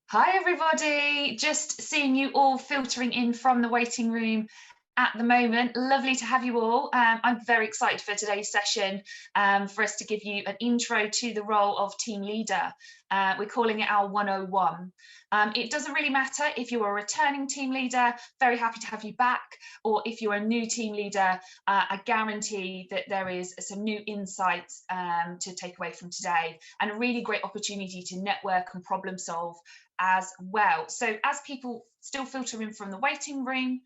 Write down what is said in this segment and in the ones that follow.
Hi everybody, just seeing you all filtering in from the waiting room at the moment. Lovely to have you all. I'm very excited for today's session for us to give you an intro to the role of team leader. We're calling it our 101. It doesn't really matter if you're a returning team leader, very happy to have you back, or if you're a new team leader, I guarantee that there is some new insights to take away from today and a really great opportunity to network and problem solve as well. So as people still filter in from the waiting room,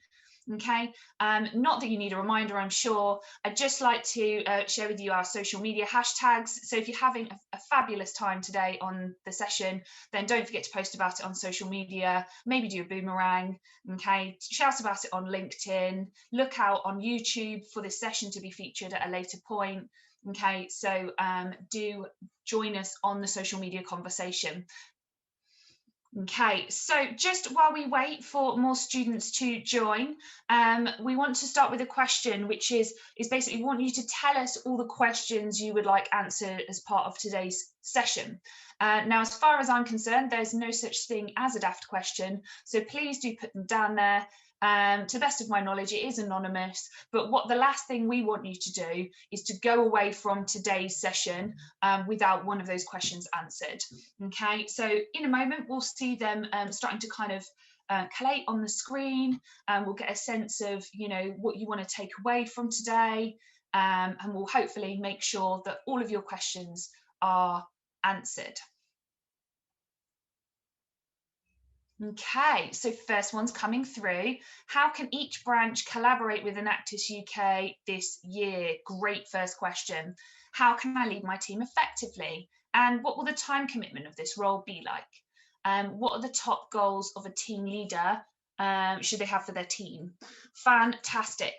okay, not that you need a reminder, I'm sure, I'd just like to share with you our social media hashtags. So if you're having a fabulous time today on the session, then don't forget to post about it on social media, maybe do a boomerang, okay, shout about it on LinkedIn, look out on YouTube for this session to be featured at a later point. Okay, so do join us on the social media conversation. Okay, so just while we wait for more students to join, we want to start with a question, which is basically we want you to tell us all the questions you would like answered as part of today's session. Now, as far as I'm concerned, there's no such thing as a daft question, so please do put them down there. To the best of my knowledge, it is anonymous, but what the last thing we want you to do is to go away from today's session without one of those questions answered. Okay, so in a moment, we'll see them starting to kind of collate on the screen, and we'll get a sense of, you know, what you want to take away from today, and we'll hopefully make sure that all of your questions are answered. Okay, so first one's coming through. How can each branch collaborate with Enactus UK this year? Great first question. How can I lead my team effectively? And what will the time commitment of this role be like? What are the top goals of a team leader should they have for their team? Fantastic.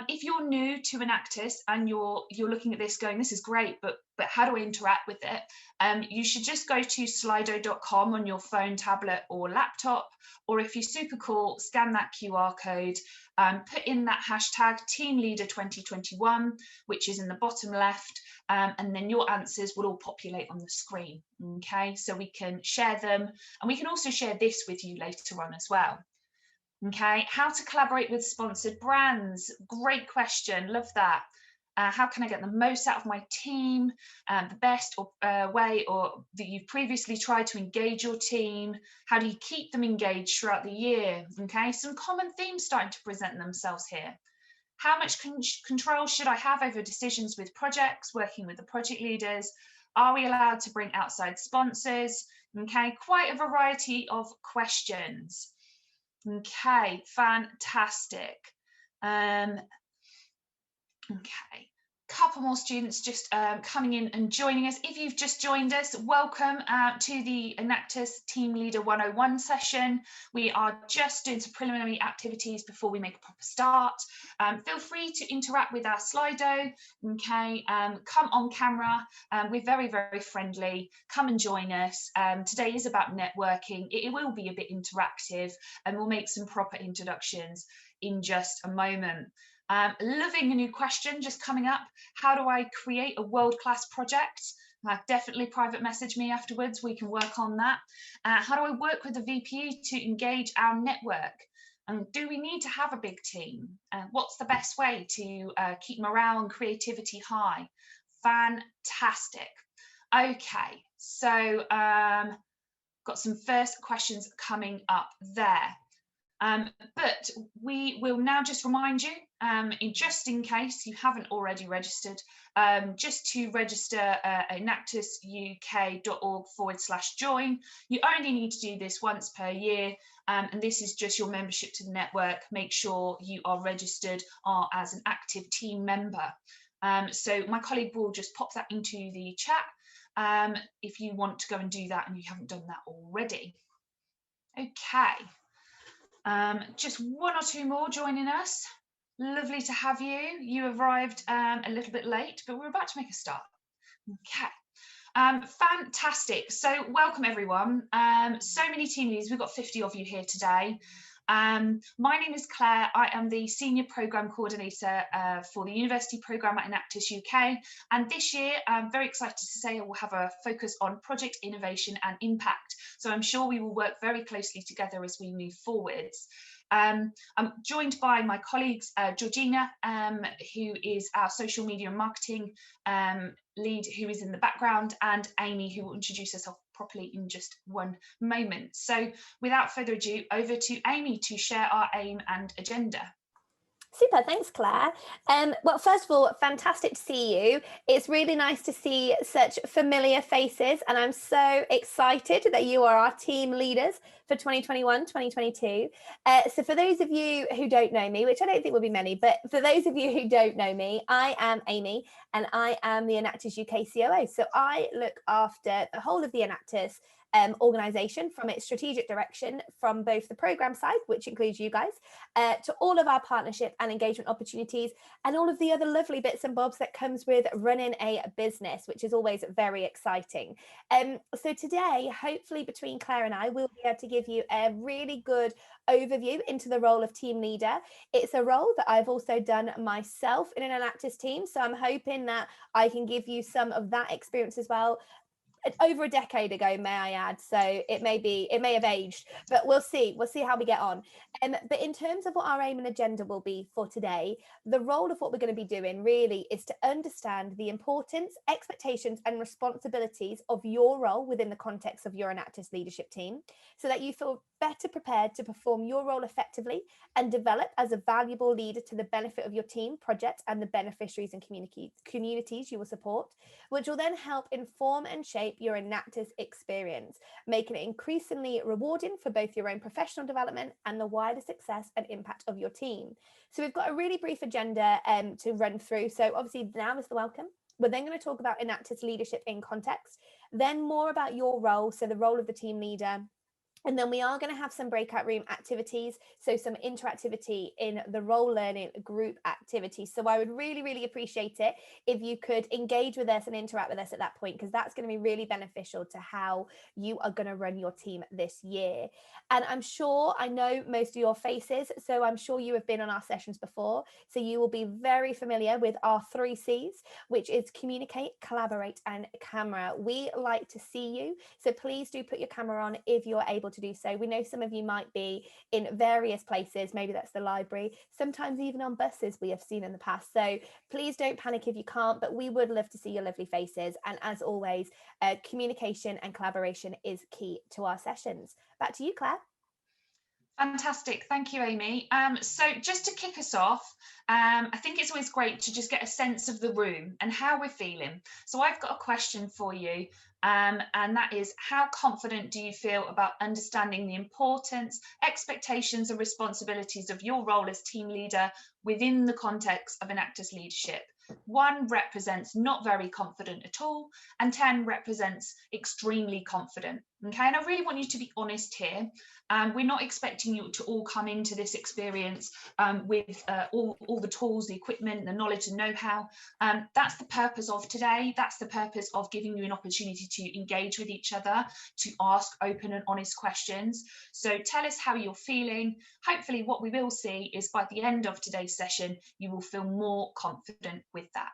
If you're new to Enactus and you're looking at this going, this is great, but how do I interact with it? You should just go to slido.com on your phone, tablet, or laptop, or if you're super cool, scan that QR code, put in that hashtag TeamLeader2021, which is in the bottom left, and then your answers will all populate on the screen. Okay, so we can share them, and we can also share this with you later on as well. Okay, how to collaborate with sponsored brands? Great question, love that. How can I get the most out of my team? The best way or that you've previously tried to engage your team? How do you keep them engaged throughout the year? Okay, some common themes starting to present themselves here. How much control should I have over decisions with projects, working with the project leaders? Are we allowed to bring outside sponsors? Okay, quite a variety of questions. Okay, fantastic. Okay, couple more students just coming in and joining us. If you've just joined us, welcome to the Enactus Team Leader 101 session. We are just doing some preliminary activities before we make a proper start. Feel free to interact with our Slido, okay? Come on camera. We're very, very friendly. Come and join us. Today is about networking. It will be a bit interactive, and we'll make some proper introductions in just a moment. Loving a new question just coming up. How do I create a world-class project? Definitely private message me afterwards. We can work on that. How do I work with the VP to engage our network? And do we need to have a big team? What's the best way to keep morale and creativity high? Fantastic. Okay, so got some first questions coming up there. But we will now just remind you, just in case you haven't already registered, just to register enactusuk.org/join. You only need to do this once per year, and this is just your membership to the network. Make sure you are registered as an active team member. So my colleague will just pop that into the chat if you want to go and do that and you haven't done that already. Okay. Just one or two more joining us. Lovely to have you. You arrived a little bit late, but we're about to make a start. Okay. Fantastic. So welcome everyone. So many team leaders. We've got 50 of you here today. My name is Claire. I am the Senior Programme Coordinator for the University Programme at Enactus UK. And this year, I'm very excited to say I will have a focus on project innovation and impact. So I'm sure we will work very closely together as we move forwards. I'm joined by my colleagues, Georgina, who is our social media and marketing lead, who is in the background, and Amy, who will introduce herself properly in just one moment. So without further ado, over to Amy to share our aim and agenda. Super, thanks Claire. Well, first of all, fantastic to see you. It's really nice to see such familiar faces, and I'm so excited that you are our team leaders for 2021-2022. So for those of you who don't know me, which I don't think will be many, but for those of you who don't know me, I am Amy and I am the Enactus UK COO. So I look after the whole of the Enactus organisation, from its strategic direction, from both the programme side, which includes you guys, to all of our partnership and engagement opportunities, and all of the other lovely bits and bobs that comes with running a business, which is always very exciting. So today, hopefully between Claire and I, we'll be able to give you a really good overview into the role of team leader. It's a role that I've also done myself in an Enactus team, so I'm hoping that I can give you some of that experience as well. Over a decade ago, may I add, so it may have aged, but we'll see how we get on. But in terms of what our aim and agenda will be for today, the role of what we're going to be doing really is to understand the importance, expectations and responsibilities of your role within the context of your Enactus leadership team, so that you feel better prepared to perform your role effectively and develop as a valuable leader to the benefit of your team, project and the beneficiaries and communities you will support, which will then help inform and shape your Enactus experience, making it increasingly rewarding for both your own professional development and the wider success and impact of your team. So we've got a really brief agenda to run through. So obviously now is the welcome. We're then going to talk about Enactus leadership in context, then more about your role, so the role of the team leader. And then we are going to have some breakout room activities, so some interactivity in the role learning group activities. So I would really, really appreciate it if you could engage with us and interact with us at that point, because that's going to be really beneficial to how you are going to run your team this year. And I know most of your faces, so I'm sure you have been on our sessions before. So you will be very familiar with our 3 C's, which is communicate, collaborate, and camera. We like to see you, so please do put your camera on if you're able to do so. We know some of you might be in various places, maybe that's the library, sometimes even on buses we have seen in the past, so please don't panic if you can't, but we would love to see your lovely faces. And as always, communication and collaboration is key to our sessions. Back to you, Claire. Fantastic, thank you, Amy. So just to kick us off, I think it's always great to just get a sense of the room and how we're feeling. So I've got a question for you, and that is, how confident do you feel about understanding the importance, expectations and responsibilities of your role as team leader within the context of Enactus leadership? 1 represents not very confident at all, and 10 represents extremely confident. Okay, and I really want you to be honest here. We're not expecting you to all come into this experience with all the tools, the equipment, the knowledge and know-how. That's the purpose of today. That's the purpose of giving you an opportunity to engage with each other, to ask open and honest questions. So tell us how you're feeling. Hopefully what we will see is by the end of today's session, you will feel more confident with that.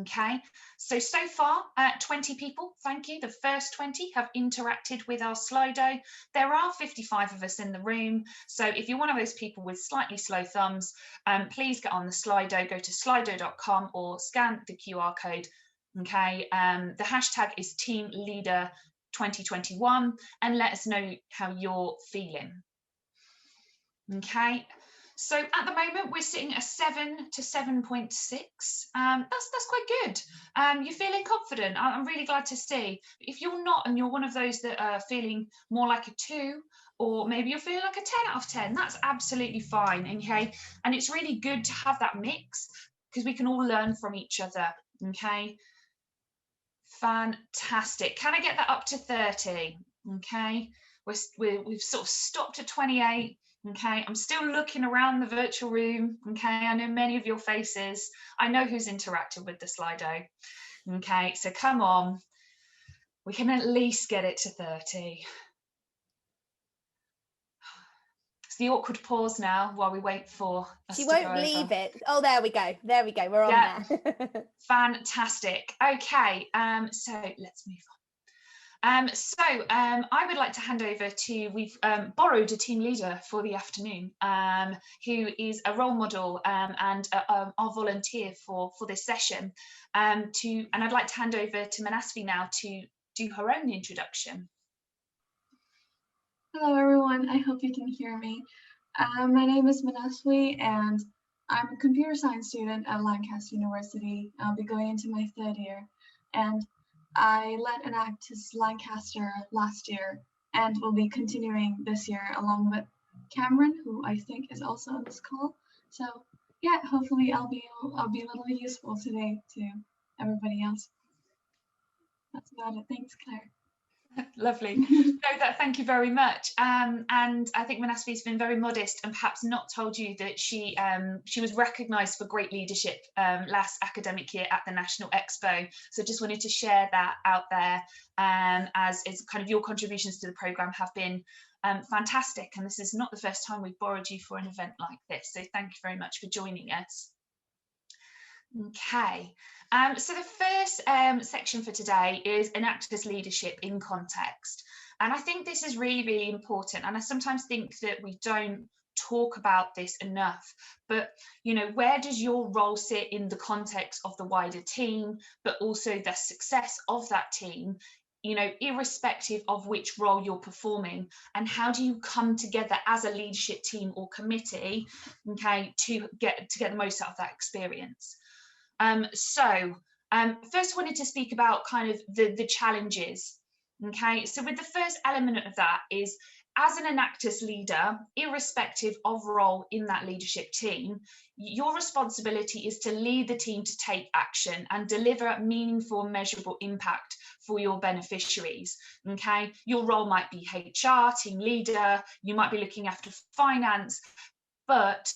Okay, so far 20 people, thank you. The first 20 have interacted with our Slido. There are 55 of us in the room, so if you're one of those people with slightly slow thumbs, please get on the Slido, go to slido.com or scan the QR code. Okay, the hashtag is Team Leader 2021 and let us know how you're feeling. Okay. So at the moment we're sitting at 7 to 7.6. That's quite good. You're feeling confident. I'm really glad to see. If you're not, and you're one of those that are feeling more like a 2, or maybe you're feeling like a 10 out of 10, that's absolutely fine. Okay, and it's really good to have that mix because we can all learn from each other. Okay, fantastic. Can I get that up to 30? Okay, we've sort of stopped at 28. Okay, I'm still looking around the virtual room. Okay, I know many of your faces. I know who's interacted with the Slido. Okay, so come on. We can at least get it to 30. It's the awkward pause now while we wait for us She to go won't leave over. it. Oh, there we go. There we go. We're on there. Fantastic. Okay, so let's move on. I would like to hand over to, we've borrowed a team leader for the afternoon, who is a role model and our volunteer for this session. And I'd like to hand over to Manasvi now to do her own introduction. Hello everyone, I hope you can hear me. My name is Manasvi and I'm a computer science student at Lancaster University. I'll be going into my 3rd year, and I led Enactus Lancaster last year and will be continuing this year along with Cameron, who I think is also on this call. So yeah, hopefully I'll be a little useful today to everybody else. That's about it. Thanks, Claire. Lovely. Thank you very much. And I think Manasvi's been very modest and perhaps not told you that she was recognised for great leadership last academic year at the National Expo. So just wanted to share that out there, as kind of your contributions to the programme have been fantastic. And this is not the first time we've borrowed you for an event like this. So thank you very much for joining us. Okay, so the first section for today is Enactus Leadership in context. And I think this is really, really important. And I sometimes think that we don't talk about this enough, but you know, where does your role sit in the context of the wider team, but also the success of that team, you know, irrespective of which role you're performing, and how do you come together as a leadership team or committee, okay, to get the most out of that experience. First I wanted to speak about kind of the challenges. Okay, so with the first element of that is, as an Enactus leader, irrespective of role in that leadership team, your responsibility is to lead the team to take action and deliver meaningful, measurable impact for your beneficiaries. Okay, your role might be HR, team leader, you might be looking after finance, but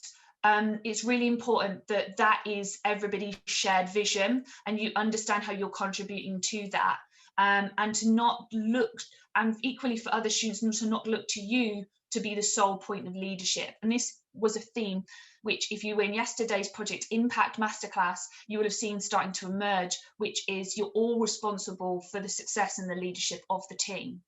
it's really important that that is everybody's shared vision and you understand how you're contributing to that, and to not look, and equally for other students, to not look to you to be the sole point of leadership. And this was a theme which, if you were in yesterday's Project Impact Masterclass, you would have seen starting to emerge, which is you're all responsible for the success and the leadership of the team.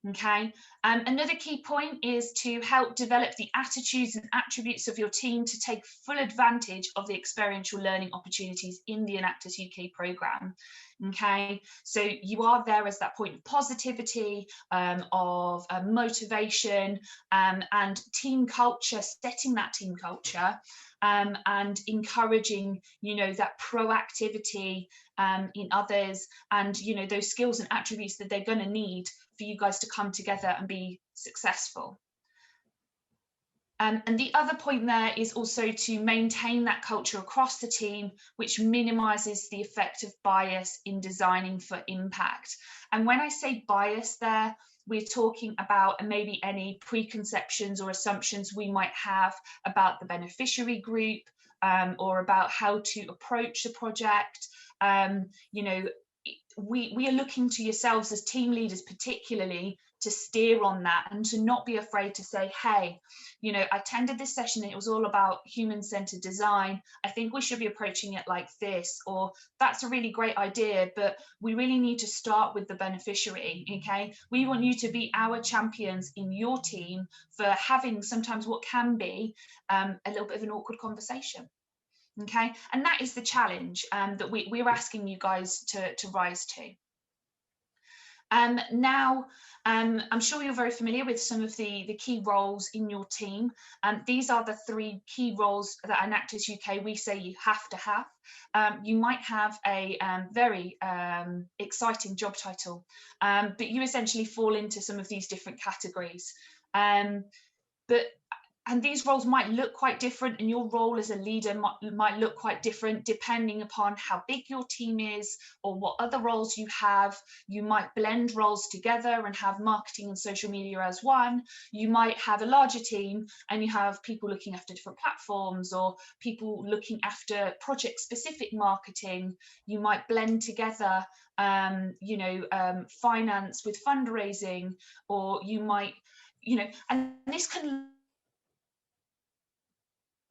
Okay, another key point is to help develop the attitudes and attributes of your team to take full advantage of the experiential learning opportunities in the Enactus UK programme. Okay, so you are there as that point of positivity, of motivation, and team culture, setting that team culture, and encouraging, you know, that proactivity in others, and you know, those skills and attributes that they're going to need for you guys to come together and be successful. And the other point there is also to maintain that culture across the team, which minimises the effect of bias in designing for impact. And when I say bias there, we're talking about maybe any preconceptions or assumptions we might have about the beneficiary group, or about how to approach the project. You know, we are looking to yourselves as team leaders particularly to steer on that, and to not be afraid to say, hey, you know, I attended this session and it was all about human-centered design. I think we should be approaching it like this, or that's a really great idea, but we really need to start with the beneficiary. Okay, we want you to be our champions in your team for having sometimes what can be a little bit of an awkward conversation. Okay, and that is the challenge that we're asking you guys to rise to. Now, I'm sure you're very familiar with some of the key roles in your team. These are the 3 key roles that Enactus UK we say you have to have. You might have a very exciting job title, but you essentially fall into some of these different categories. And these roles might look quite different, and your role as a leader might look quite different depending upon how big your team is or what other roles you have. You might blend roles together and have marketing and social media as one. You might have a larger team and you have people looking after different platforms, or people looking after project-specific marketing. You might blend together you know, finance with fundraising, or you might, you know, and this can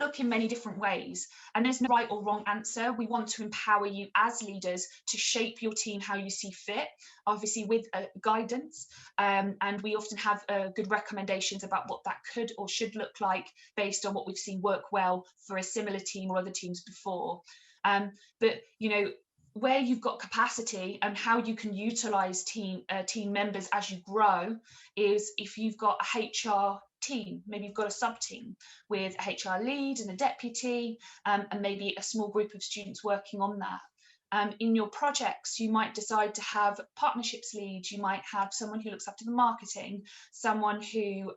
look in many different ways, and there's no right or wrong answer. We want to empower you as leaders to shape your team how you see fit, obviously with guidance, and we often have good recommendations about what that could or should look like based on what we've seen work well for a similar team or other teams before. But you know, where you've got capacity and how you can utilize team members as you grow is if you've got a HR team, maybe you've got a sub team with a HR lead and a deputy, and maybe a small group of students working on that. In your projects, you might decide to have partnerships leads, you might have someone who looks after the marketing, someone who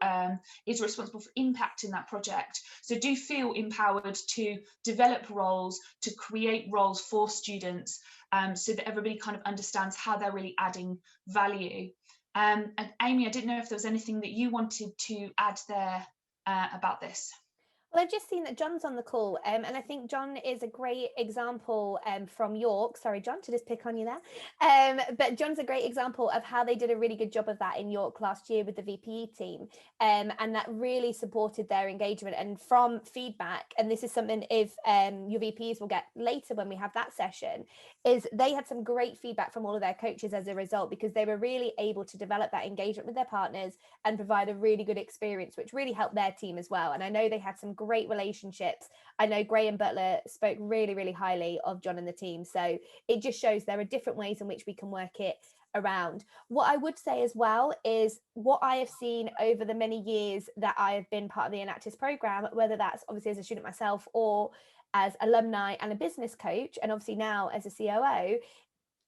is responsible for impact in that project. So do feel empowered to develop roles, to create roles for students, so that everybody kind of understands how they're really adding value. And Amy, I didn't know if there was anything that you wanted to add there about this. Well, I've just seen that John's on the call, and I think John is a great example from York. Sorry, John, to just pick on you there. But John's a great example of how they did a really good job of that in York last year with the VPE team, and that really supported their engagement. And from feedback, and this is something if your VPs will get later when we have that session, is they had some great feedback from all of their coaches as a result, because they were really able to develop that engagement with their partners and provide a really good experience, which really helped their team as well. And I know they had some great relationships. I know Graham Butler spoke really, really highly of John and the team. So it just shows there are different ways in which we can work it around. What I would say as well is what I have seen over the many years that I have been part of the Enactus program, whether that's obviously as a student myself or as alumni and a business coach, and obviously now as a COO,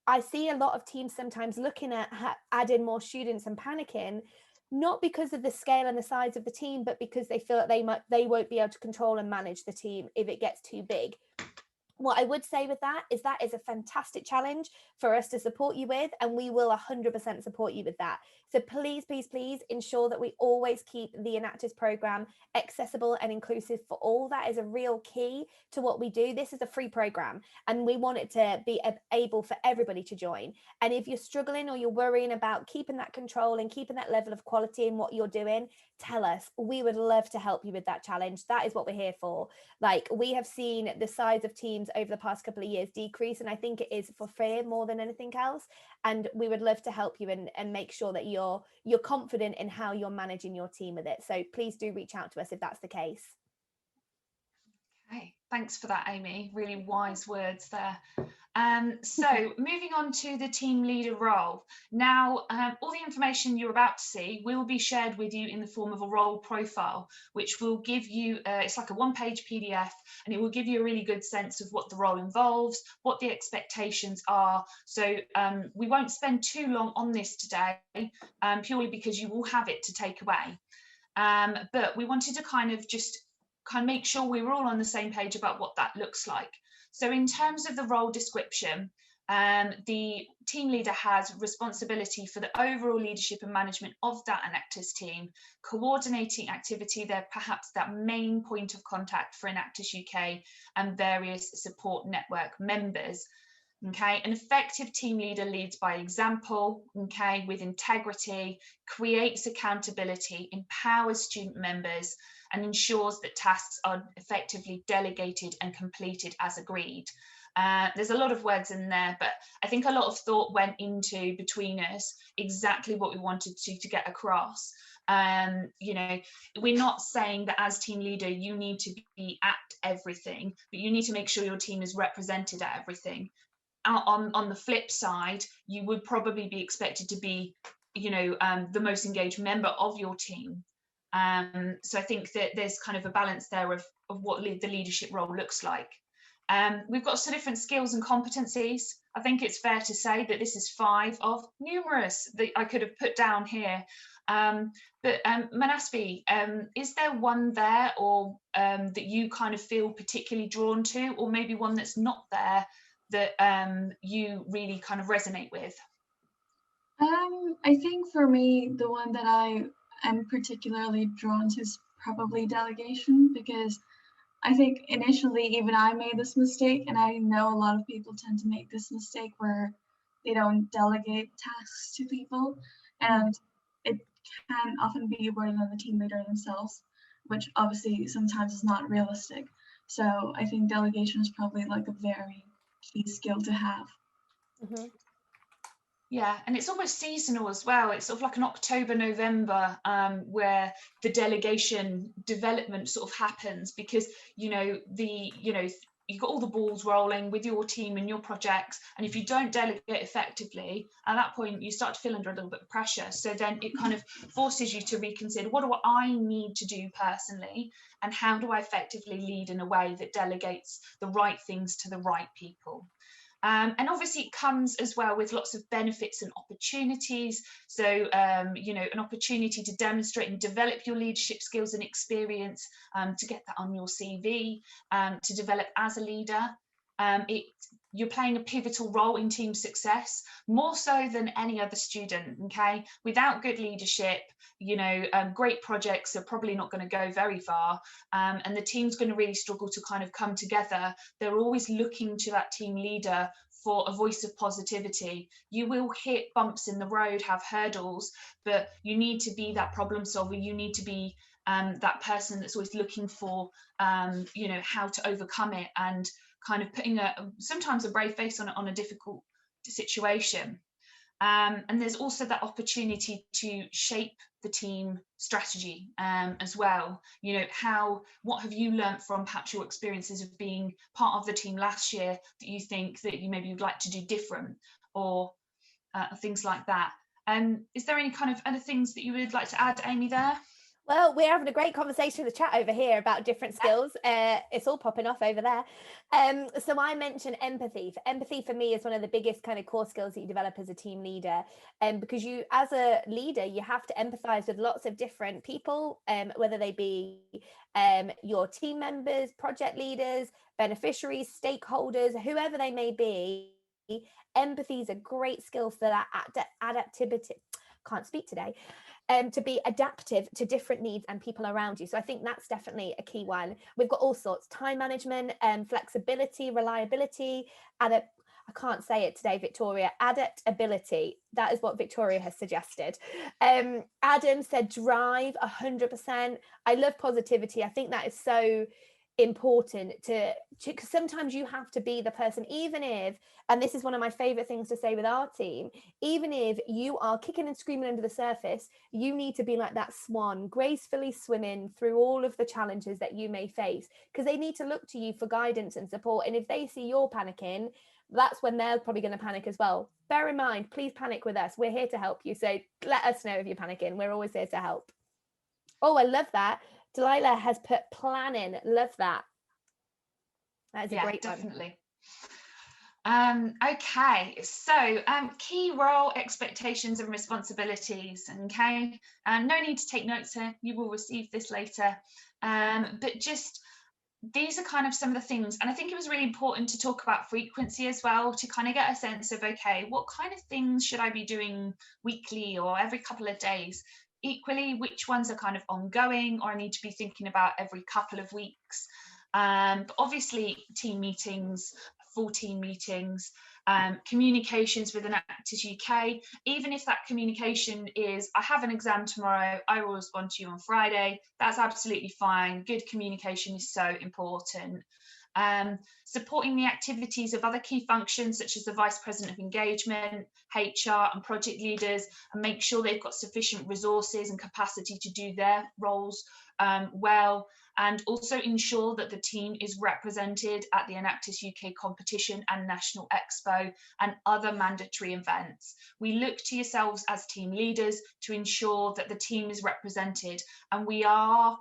I see a lot of teams sometimes looking at adding more students and panicking, not because of the scale and the size of the team, but because they feel that they won't be able to control and manage the team if it gets too big. What I would say with that is a fantastic challenge for us to support you with, and we will 100% support you with that. So please, please, please ensure that we always keep the Enactus program accessible and inclusive for all. That is a real key to what we do. This is a free program, and we want it to be able for everybody to join. And if you're struggling or you're worrying about keeping that control and keeping that level of quality in what you're doing, tell us. We would love to help you with that challenge. That is what we're here for. Like, we have seen the size of teams over the past couple of years decrease, and I think it is for fear more than anything else. And we would love to help you and make sure that you're confident in how you're managing your team with it. So please do reach out to us if that's the case. Okay, thanks for that, Amy. Really wise words there. So moving on to the team leader role. Now, all the information you're about to see will be shared with you in the form of a role profile, which will give you, it's like a one-page PDF, and it will give you a really good sense of what the role involves, what the expectations are. So we won't spend too long on this today, purely because you will have it to take away. But we wanted to kind of make sure we were all on the same page about what that looks like. So in terms of the role description, the team leader has responsibility for the overall leadership and management of that Enactus team, coordinating activity. They're perhaps that main point of contact for Enactus UK and various support network members. Okay, an effective team leader leads by example, okay, with integrity, creates accountability, empowers student members, and ensures that tasks are effectively delegated and completed as agreed. There's a lot of words in there, but I think a lot of thought went into, between us, exactly what we wanted to get across. You know, we're not saying that as team leader you need to be at everything, but you need to make sure your team is represented at everything. On the flip side, you would probably be expected to be, you know, the most engaged member of your team. So I think that there's kind of a balance there of what the leadership role looks like. We've got some different skills and competencies. I think it's fair to say that this is 5 of numerous that I could have put down here. But Manasvi, is there one there or that you kind of feel particularly drawn to, or maybe one that's not there that you really kind of resonate with? I think for me, the one that I am particularly drawn to is probably delegation, because I think initially even I made this mistake, and I know a lot of people tend to make this mistake where they don't delegate tasks to people, and it can often be a burden on the team leader themselves. which obviously sometimes is not realistic. So I think delegation is probably like a very key skill to have. Mm-hmm. Yeah, and it's almost seasonal as well. It's sort of like an October, November, where the delegation development sort of happens, because you've got all the balls rolling with your team and your projects, and if you don't delegate effectively, at that point you start to feel under a little bit of pressure. So then it kind of forces you to reconsider, what do I need to do personally, and how do I effectively lead in a way that delegates the right things to the right people. And obviously it comes as well with lots of benefits and opportunities. So, an opportunity to demonstrate and develop your leadership skills and experience, to get that on your CV, to develop as a leader. You're playing a pivotal role in team success, more so than any other student, okay? Without good leadership, great projects are probably not going to go very far, and the team's going to really struggle to kind of come together. They're always looking to that team leader for a voice of positivity. You will hit bumps in the road, have hurdles, but you need to be that problem solver. You need to be that person that's always looking for, how to overcome it, and kind of putting sometimes a brave face on a difficult situation. And there's also that opportunity to shape the team strategy as well. What have you learnt from perhaps your experiences of being part of the team last year that you think that you maybe would like to do different, or things like that? Is there any kind of other things that you would like to add, Amy, there? Well, we're having a great conversation in the chat over here about different skills. It's all popping off over there. So I mentioned empathy. Empathy for me is one of the biggest kind of core skills that you develop as a team leader. Because you, as a leader, you have to empathize with lots of different people, whether they be your team members, project leaders, beneficiaries, stakeholders, whoever they may be. Empathy is a great skill for that adaptivity. Can't speak today. To be adaptive to different needs and people around you. So I think that's definitely a key one. We've got all sorts: time management, flexibility, reliability, I can't say it today, Victoria. Adaptability. That is what Victoria has suggested. Adam said drive, 100%. I love positivity. I think that is so important because sometimes you have to be the person, even if, and this is one of my favorite things to say with our team, even if you are kicking and screaming under the surface, you need to be like that swan, gracefully swimming through all of the challenges that you may face, because they need to look to you for guidance and support. And if they see you're panicking, that's when they're probably going to panic as well. Bear in mind, please panic with us. We're here to help you. So let us know if you're panicking. We're always here to help. Oh, I love that. Delilah has put planning. Love that. That is a great definitely. One. Okay, so key role, expectations and responsibilities. Okay, no need to take notes here. You will receive this later. But just these are kind of some of the things, and I think it was really important to talk about frequency as well, to kind of get a sense of, okay, what kind of things should I be doing weekly or every couple of days? Equally, which ones are kind of ongoing, or I need to be thinking about every couple of weeks. But obviously team meetings, full team meetings, communications with Enactus UK, even if that communication is, I have an exam tomorrow, I will respond to you on Friday, that's absolutely fine. Good communication is so important. Supporting the activities of other key functions such as the Vice President of Engagement, HR and project leaders, and make sure they've got sufficient resources and capacity to do their roles well, and also ensure that the team is represented at the Enactus UK competition and National Expo and other mandatory events. We look to yourselves as team leaders to ensure that the team is represented, and we are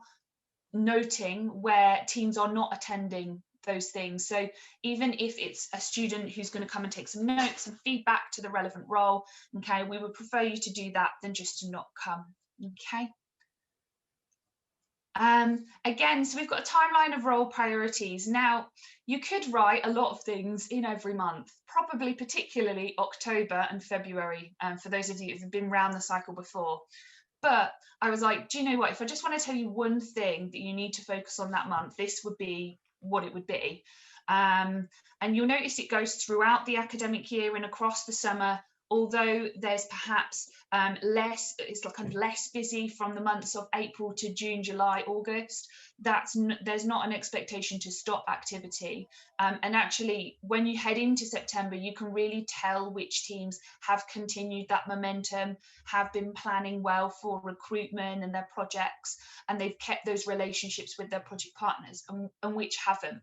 noting where teams are not attending those things. So even if it's a student who's going to come and take some notes and feedback to the relevant role, okay, we would prefer you to do that than just to not come. Okay. Again, so we've got a timeline of role priorities. Now, you could write a lot of things in every month, probably particularly October and February, for those of you who've been around the cycle before. But I was like, do you know what? If I just want to tell you one thing that you need to focus on that month, this would be what it would be. And you'll notice it goes throughout the academic year and across the summer. although there's perhaps it's like kind of less busy from the months of April to June, July, August, there's not an expectation to stop activity. And actually, when you head into September, you can really tell which teams have continued that momentum, have been planning well for recruitment and their projects, and they've kept those relationships with their project partners, and which haven't,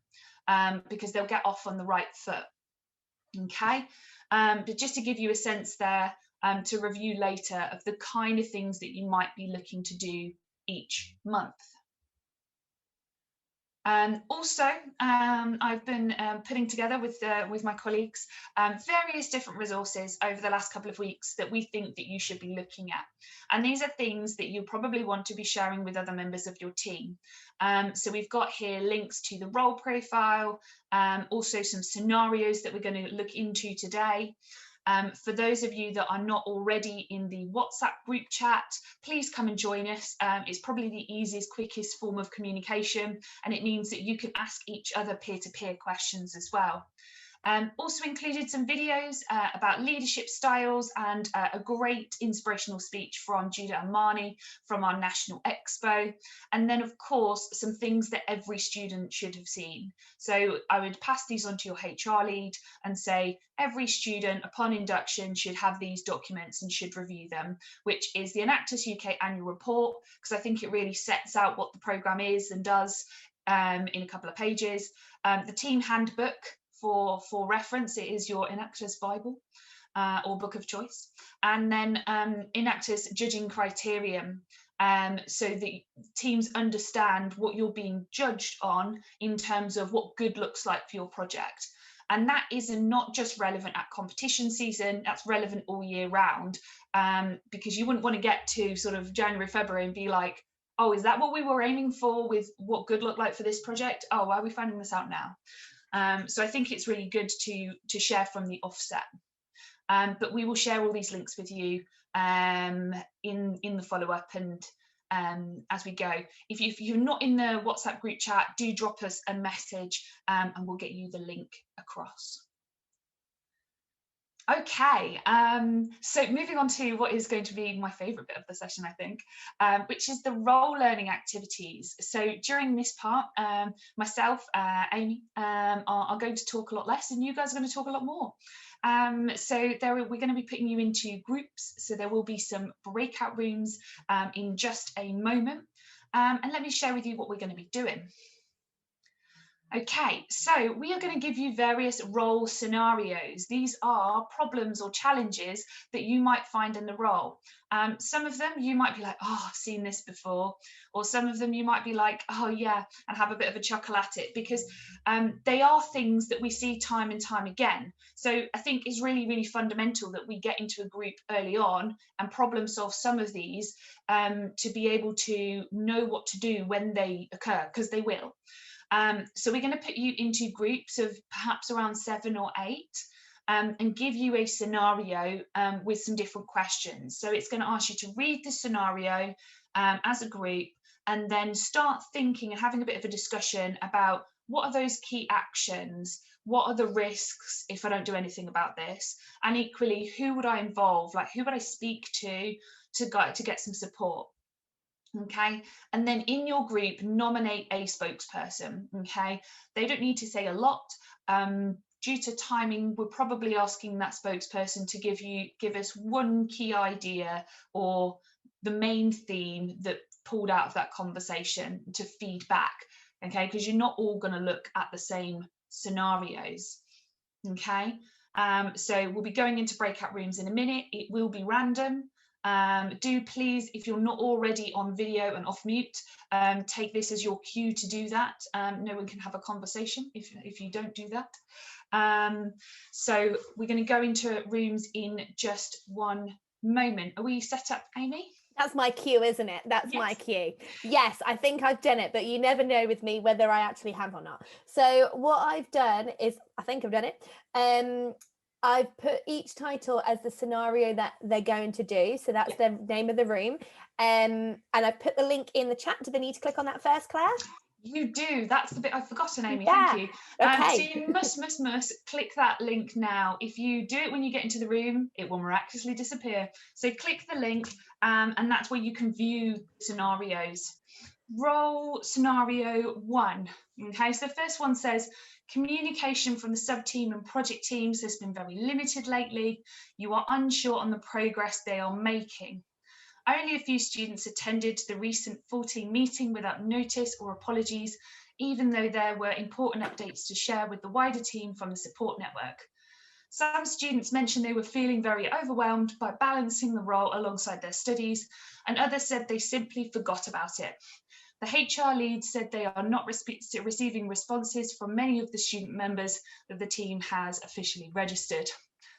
because they'll get off on the right foot. Okay, but just to give you a sense there, to review later, of the kind of things that you might be looking to do each month. Also, I've been putting together with my colleagues various different resources over the last couple of weeks that we think that you should be looking at. And these are things that you probably want to be sharing with other members of your team. So we've got here links to the role profile, also some scenarios that we're going to look into today. For those of you that are not already in the WhatsApp group chat, please come and join us. It's probably the easiest, quickest form of communication, and it means that you can ask each other peer-to-peer questions as well. Also included some videos about leadership styles, and a great inspirational speech from Judah and Marnie from our National Expo. And then, of course, some things that every student should have seen. So I would pass these on to your HR lead and say, every student upon induction should have these documents and should review them, which is the Enactus UK annual report, because I think it really sets out what the programme is and does in a couple of pages. The team handbook, for reference, it is your Enactus Bible or book of choice, and then Enactus judging criterion, so that teams understand what you're being judged on in terms of what good looks like for your project. And that is not just relevant at competition season, that's relevant all year round, because you wouldn't want to get to sort of January, February and be like, oh, is that what we were aiming for with what good looked like for this project? Oh, why are we finding this out now? So I think it's really good to share from the offset. But we will share all these links with you in the follow-up and as we go. If you're not in the WhatsApp group chat, do drop us a message and we'll get you the link across. Okay, so moving on to what is going to be my favourite bit of the session, I think, which is the role learning activities. So during this part, myself, Amy, are going to talk a lot less, and you guys are going to talk a lot more. So we're going to be putting you into groups, so there will be some breakout rooms in just a moment. And let me share with you what we're going to be doing. Okay, so we are going to give you various role scenarios. These are problems or challenges that you might find in the role. Some of them you might be like, oh, I've seen this before. Or some of them you might be like, oh yeah, and have a bit of a chuckle at it, because they are things that we see time and time again. So I think it's really, really fundamental that we get into a group early on and problem solve some of these to be able to know what to do when they occur, because they will. So we're going to put you into groups of perhaps around 7 or 8 and give you a scenario with some different questions. So it's going to ask you to read the scenario as a group and then start thinking and having a bit of a discussion about what are those key actions, what are the risks if I don't do anything about this, and equally, who would I involve, like who would I speak to get some support. Okay, and then in your group, nominate a spokesperson. Okay, they don't need to say a lot. Due to timing, we're probably asking that spokesperson to give us one key idea or the main theme that pulled out of that conversation to feed back. Okay, because you're not all going to look at the same scenarios. Okay, so we'll be going into breakout rooms in a minute. It will be random. Do please, if you're not already on video and off mute, take this as your cue to do that. No one can have a conversation if you don't do that. So we're going to go into rooms in just one moment. Are we set up, Amy? That's my cue, isn't it? That's yes. My cue. Yes, I think I've done it, but you never know with me whether I actually have or not. So what I've done is, I think I've done it. I've put each title as the scenario that they're going to do. So that's the name of the room. And I've put the link in the chat. Do they need to click on that first, Claire? You do. That's the bit I've forgotten, Amy. Yeah. Thank you. Okay. So you must click that link now. If you do it when you get into the room, it will miraculously disappear. So click the link, and that's where you can view scenarios. Role scenario 1. Okay, so the first one says, communication from the sub-team and project teams has been very limited lately. You are unsure on the progress they are making. Only a few students attended the recent 14 meeting without notice or apologies, even though there were important updates to share with the wider team from the support network. Some students mentioned they were feeling very overwhelmed by balancing the role alongside their studies, and others said they simply forgot about it. The HR lead said they are not receiving responses from many of the student members that the team has officially registered.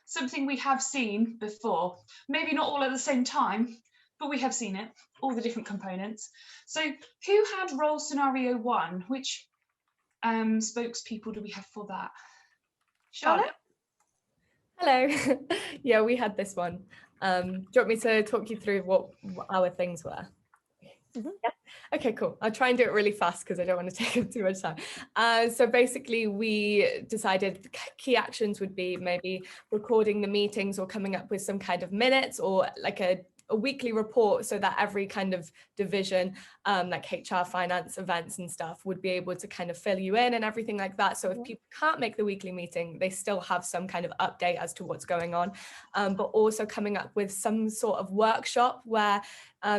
Something we have seen before, maybe not all at the same time, but we have seen it, all the different components. So who had role scenario 1? Which spokespeople do we have for that? Charlotte? Hello. Yeah, we had this one. Do you want me to talk you through what our things were? Mm-hmm. Yeah. Okay, cool. I'll try and do it really fast because I don't want to take up too much time. So basically we decided key actions would be maybe recording the meetings or coming up with some kind of minutes or like a weekly report, so that every kind of division, like HR, finance, events and stuff, would be able to kind of fill you in and everything like that. So if people can't make the weekly meeting, they still have some kind of update as to what's going on, but also coming up with some sort of workshop where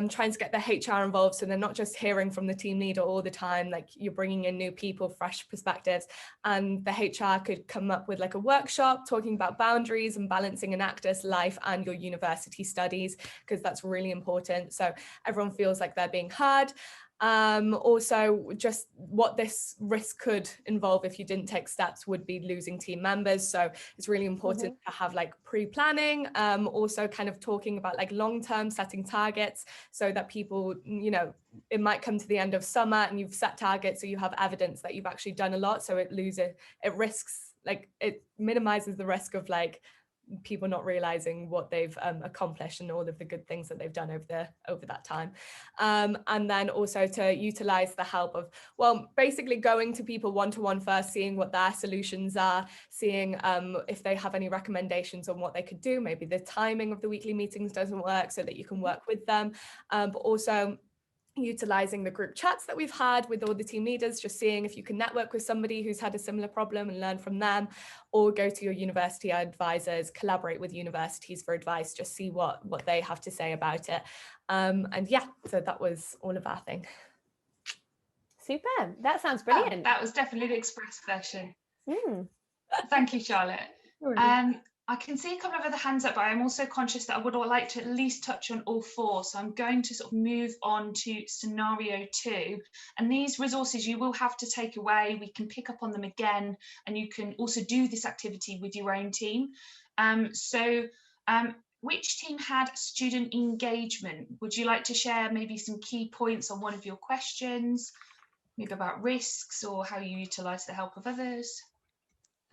trying to get the HR involved, so they're not just hearing from the team leader all the time, like you're bringing in new people, fresh perspectives, and the HR could come up with like a workshop talking about boundaries and balancing Enactus life and your university studies, because that's really important, so everyone feels like they're being heard. Also, just what this risk could involve if you didn't take steps would be losing team members, so it's really important to have like pre-planning, also kind of talking about like long-term setting targets, so that people, you know, it might come to the end of summer and you've set targets, so you have evidence that you've actually done a lot, so it minimizes the risk of like people not realizing what they've accomplished and all of the good things that they've done over that time. And then also to utilize the help of, well, basically going to people one-to-one first, seeing what their solutions are, seeing if they have any recommendations on what they could do. Maybe the timing of the weekly meetings doesn't work, so that you can work with them, but also utilizing the group chats that we've had with all the team leaders, just seeing if you can network with somebody who's had a similar problem and learn from them, or go to your university advisors, collaborate with universities for advice, just see what they have to say about it. And yeah, so that was all of our thing. Super, that sounds brilliant. That was definitely the express version. Thank you, Charlotte. I can see a couple of other hands up, but I'm also conscious that I would like to at least touch on all 4. So I'm going to sort of move on to scenario 2. And these resources you will have to take away. We can pick up on them again, and you can also do this activity with your own team. Which team had student engagement? Would you like to share maybe some key points on one of your questions, maybe about risks or how you utilise the help of others?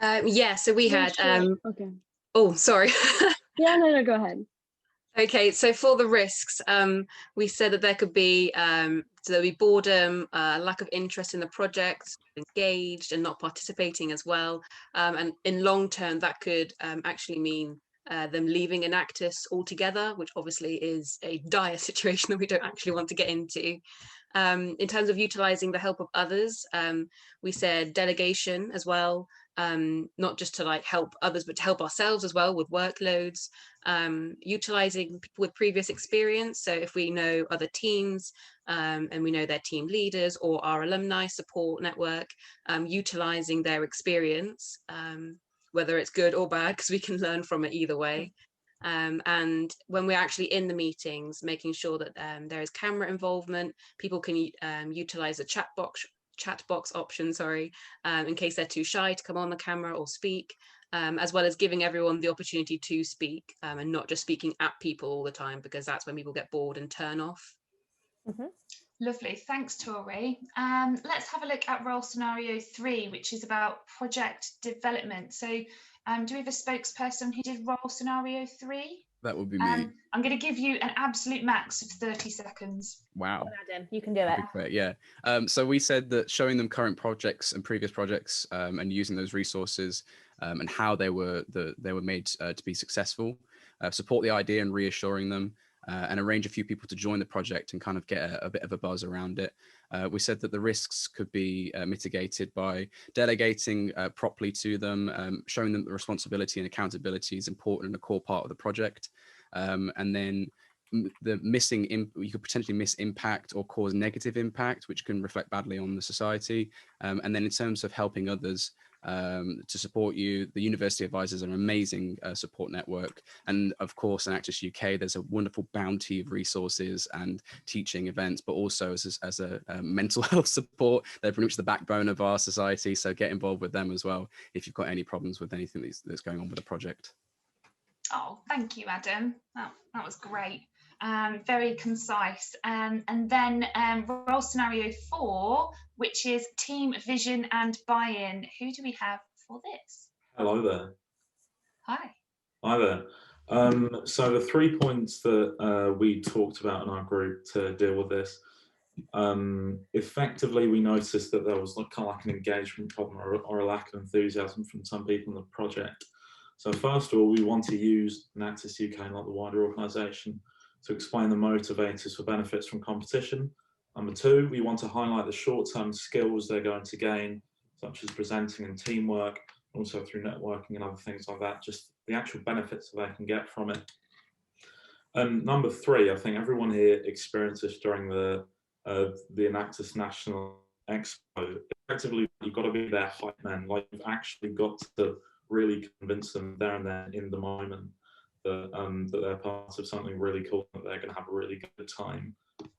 Yeah, so we had okay. Oh, sorry. Yeah, no, go ahead. Okay, so for the risks, we said that there could be there'll be boredom, lack of interest in the project, engaged and not participating as well, and in long term that could actually mean them leaving Enactus altogether, which obviously is a dire situation that we don't actually want to get into. In terms of utilizing the help of others, we said delegation as well, not just to like help others, but to help ourselves as well with workloads, utilizing people with previous experience. So if we know other teams and we know their team leaders or our alumni support network, utilizing their experience, whether it's good or bad, because we can learn from it either way. And when we're actually in the meetings, making sure that there is camera involvement, people can utilize the chat box option, in case they're too shy to come on the camera or speak, as well as giving everyone the opportunity to speak, and not just speaking at people all the time, because that's when people get bored and turn off. Lovely, thanks Tori. Let's have a look at role scenario 3, which is about project development. So do we have a spokesperson who did role scenario 3? That would be me. I'm going to give you an absolute max of 30 seconds. Wow. Adam, you can do it. Quick, yeah. So we said that showing them current projects and previous projects and using those resources and how they were made to be successful, support the idea and reassuring them, and arrange a few people to join the project and kind of get a bit of a buzz around it. We said that the risks could be mitigated by delegating properly to them, showing them the responsibility and accountability is important and a core part of the project. And then you could potentially miss impact or cause negative impact, which can reflect badly on the society. And then in terms of helping others to support you, the University Advisors are an amazing support network. And of course, in Enactus UK, there's a wonderful bounty of resources and teaching events, but also as a mental health support. They're pretty much the backbone of our society. So get involved with them as well if you've got any problems with anything that's going on with the project. Oh, thank you, Adam. That was great. Very concise. And then role scenario 4, which is team vision and buy-in. Who do we have for this? Hello there. Hi. Hi there. So the 3 points that we talked about in our group to deal with this, effectively we noticed that there was kind of like an engagement problem or a lack of enthusiasm from some people in the project. So first of all, we want to use Enactus UK, not the wider organisation, to explain the motivators for benefits from competition. Number 2, we want to highlight the short-term skills they're going to gain, such as presenting and teamwork, also through networking and other things like that, just the actual benefits that they can get from it. And number 3, I think everyone here experienced this during the Enactus National Expo. Effectively, you've got to be their hype man, like you've actually got to really convince them there and then in the moment that they're part of something really cool, that they're going to have a really good time.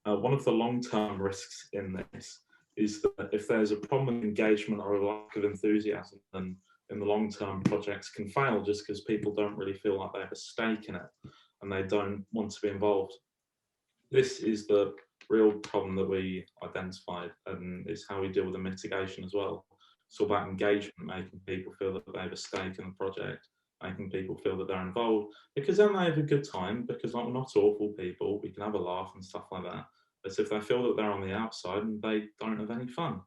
One of the long-term risks in this is that if there's a problem with engagement or a lack of enthusiasm, then in the long term projects can fail just because people don't really feel like they have a stake in it and they don't want to be involved. This is the real problem that we identified, and it's how we deal with the mitigation as well. It's all about engagement, making people feel that they have a stake in the project, making people feel that they're involved, because then they have a good time, because like, we're not awful people, we can have a laugh and stuff like that. But if they feel that they're on the outside and they don't have any fun.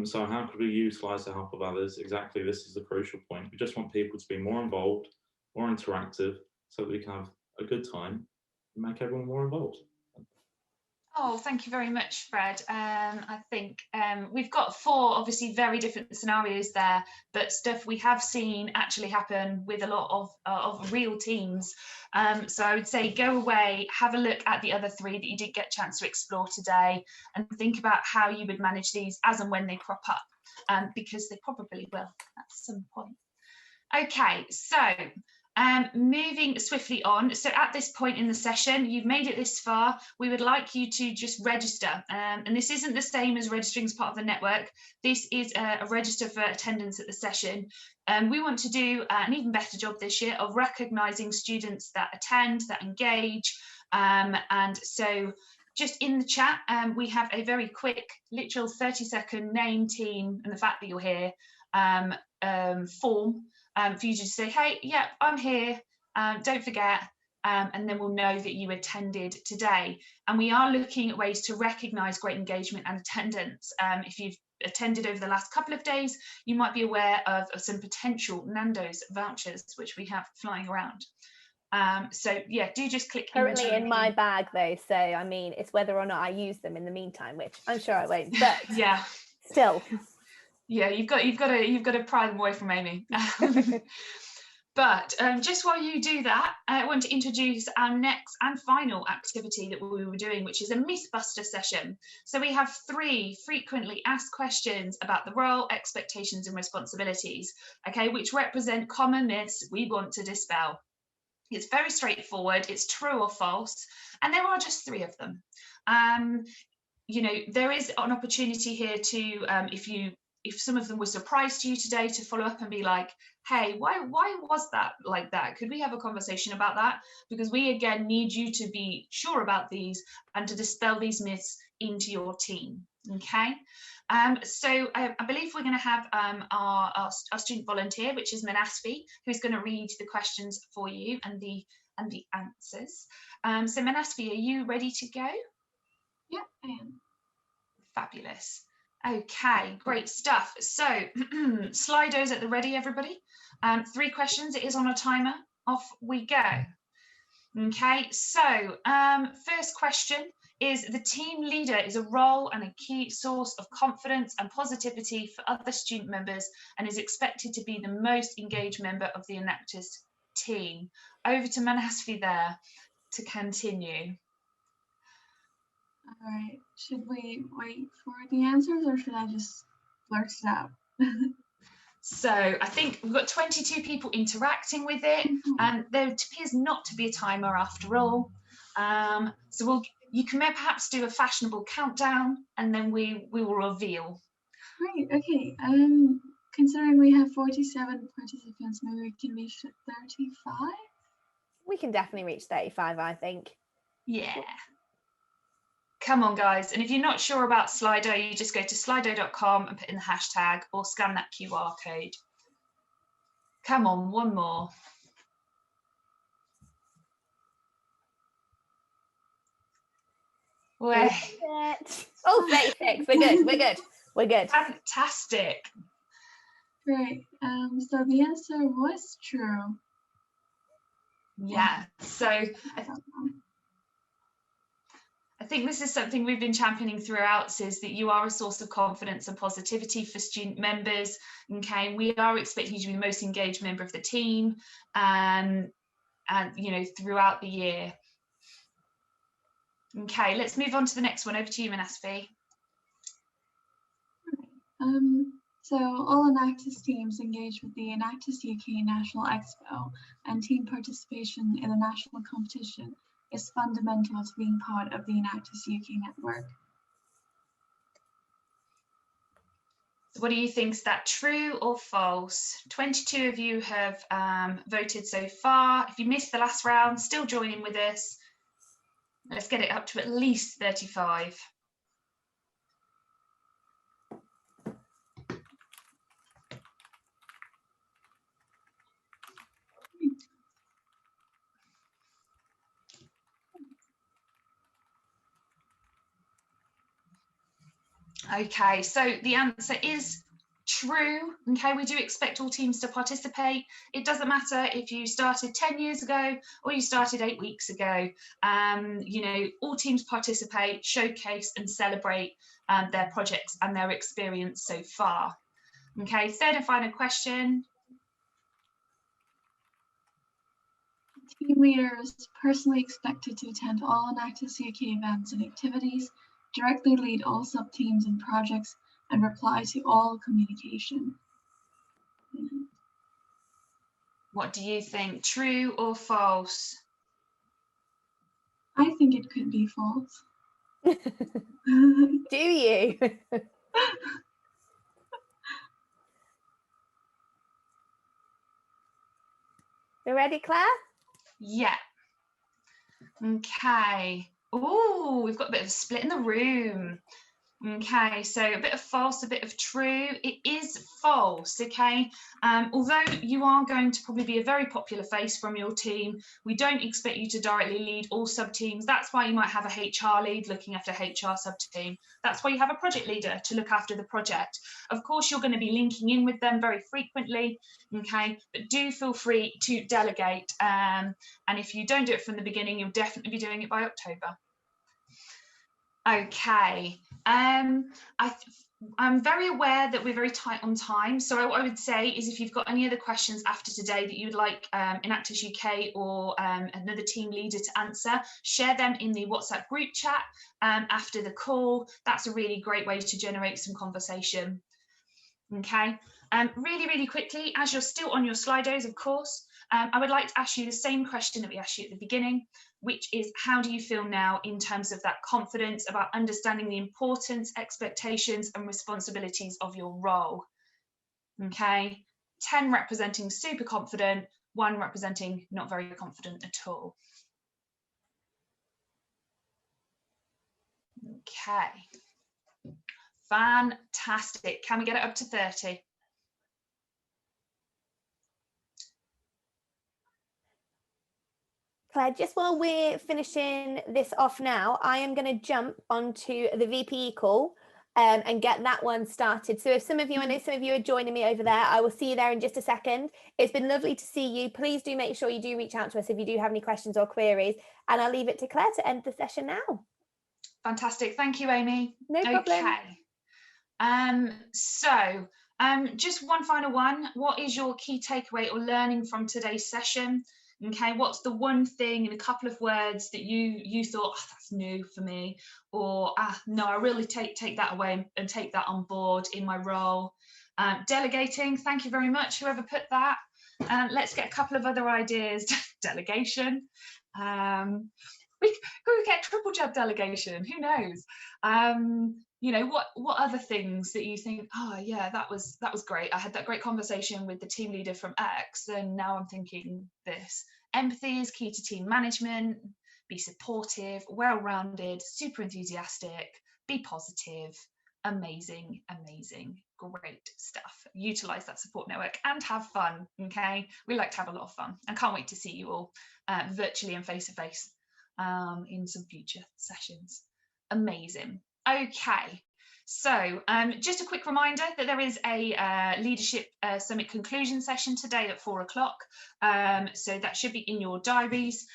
So how could we utilise the help of others? Exactly, this is the crucial point. We just want people to be more involved, more interactive, so that we can have a good time and make everyone more involved. Oh, thank you very much, Fred. I think we've got 4 obviously very different scenarios there, but stuff we have seen actually happen with a lot of real teams. So I would say go away, have a look at the other 3 that you did get a chance to explore today, and think about how you would manage these as and when they crop up, because they probably will at some point. Okay, so moving swiftly on. So at this point in the session, you've made it this far, we would like you to just register. And this isn't the same as registering as part of the network. This is a register for attendance at the session. We want to do an even better job this year of recognising students that attend, that engage. And so just in the chat, we have a very quick, literal 30-second name, team, and the fact that you're here form. For you to say, hey, yeah, I'm here, don't forget, and then we'll know that you attended today. And we are looking at ways to recognise great engagement and attendance. If you've attended over the last couple of days, you might be aware of some potential Nando's vouchers, which we have flying around. So yeah, do just click. Currently in my bag though, so I mean, it's whether or not I use them in the meantime, which I'm sure I won't, but yeah, still. Yeah, you've got to pry them away from Amy. But just while you do that, I want to introduce our next and final activity that we were doing, which is a Mythbuster session. So we have 3 frequently asked questions about the role, expectations and responsibilities, okay, which represent common myths we want to dispel. It's very straightforward, it's true or false, and there are just 3 of them. You know, there is an opportunity here to, if some of them were surprised to you today, to follow up and be like, hey, why was that like that? Could we have a conversation about that? Because we, again, need you to be sure about these and to dispel these myths into your team, okay? So I believe we're going to have our student volunteer, which is Manasvi, who's going to read the questions for you, and the and the answers. So Manasvi, are you ready to go? Yep, I am. Fabulous. Okay, great stuff. So Slido's at the ready, everybody. 3 questions, it is on a timer. Off we go. Okay, so first question is: the team leader is a role and a key source of confidence and positivity for other student members and is expected to be the most engaged member of the Enactus team. Over to Manasvi there to continue. All right, should we wait for the answers or should I just blurt it out? So I think we've got 22 people interacting with it, and there appears not to be a timer after all. So you can perhaps do a fashionable countdown, and then we will reveal. Great. Okay. Considering we have 47 participants, maybe we can reach 35. We can definitely reach 35, I think. Yeah. Come on, guys. And if you're not sure about Slido, you just go to slido.com and put in the hashtag or scan that QR code. Come on, one more. Wait. Oh, 36. We're good. We're good. We're good. Fantastic. Great. So the answer was true. Yeah. So I think this is something we've been championing throughout, is that you are a source of confidence and positivity for student members. Okay, we are expecting you to be the most engaged member of the team, and you know, throughout the year. Okay, let's move on to the next one. Over to you, Manasvi. So all Enactus teams engage with the Enactus UK National Expo, and team participation in the national competition is fundamental to being part of the Enactus UK network. So what do you think? Is that true or false? 22 of you have voted so far. If you missed the last round, still join in with us. Let's get it up to at least 35. Okay, so the answer is true. Okay, we do expect all teams to participate. It doesn't matter if you started 10 years ago or you started 8 weeks ago. You know, all teams participate, showcase and celebrate their projects and their experience so far. Okay, third and final question. Team leaders personally expected to attend all Enactus UK events and activities, directly lead all sub-teams and projects, and reply to all communication. What do you think? True or false? I think it could be false. Do you? You ready, Claire? Yeah. Okay. Oh, we've got a bit of a split in the room. Okay, so a bit of false, a bit of true. It is false, okay? Although you are going to probably be a very popular face from your team, we don't expect you to directly lead all sub-teams. That's why you might have a HR lead looking after HR sub-team. That's why you have a project leader to look after the project. Of course, you're going to be linking in with them very frequently, okay? But do feel free to delegate. And if you don't do it from the beginning, you'll definitely be doing it by October. Okay, I'm very aware that we're very tight on time. So what I would say is, if you've got any other questions after today that you would like Enactus UK or another team leader to answer, share them in the WhatsApp group chat after the call. That's a really great way to generate some conversation. Okay, really, really quickly, as you're still on your Slidos, of course, I would like to ask you the same question that we asked you at the beginning, which is, how do you feel now in terms of that confidence about understanding the importance, expectations and responsibilities of your role? Okay, 10 representing super confident, 1 representing not very confident at all. Okay, fantastic. Can we get it up to 30? Claire, just while we're finishing this off now, I am going to jump onto the VPE call and get that one started. So if some of you, I know some of you are joining me over there, I will see you there in just a second. It's been lovely to see you. Please do make sure you do reach out to us if you do have any questions or queries, and I'll leave it to Claire to end the session now. Fantastic. Thank you, Amy. No problem. Okay. So just one final one. What is your key takeaway or learning from today's session? Okay, what's the one thing in a couple of words that you thought, oh, that's new for me, or no, I really take that away and take that on board in my role. Delegating, thank you very much, whoever put that. Let's get a couple of other ideas. Delegation. We could get triple jab delegation, who knows? You know, what other things that you think, oh yeah, that was great. I had that great conversation with the team leader from X, and now I'm thinking this. Empathy is key to team management. Be supportive, well-rounded, super enthusiastic, be positive. Amazing, great stuff. Utilize that support network and have fun. Okay, we like to have a lot of fun, and can't wait to see you all virtually and face to face in some future sessions. Amazing. Okay, so just a quick reminder that there is a Leadership Summit conclusion session today at 4 o'clock. So that should be in your diaries.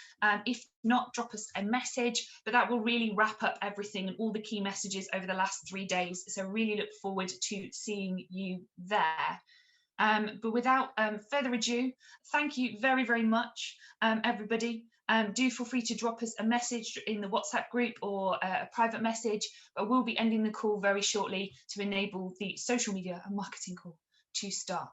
If not, drop us a message, but that will really wrap up everything and all the key messages over the last 3 days. So really look forward to seeing you there. But without further ado, thank you very, very much, everybody. Do feel free to drop us a message in the WhatsApp group or a private message, but we'll be ending the call very shortly to enable the social media and marketing call to start.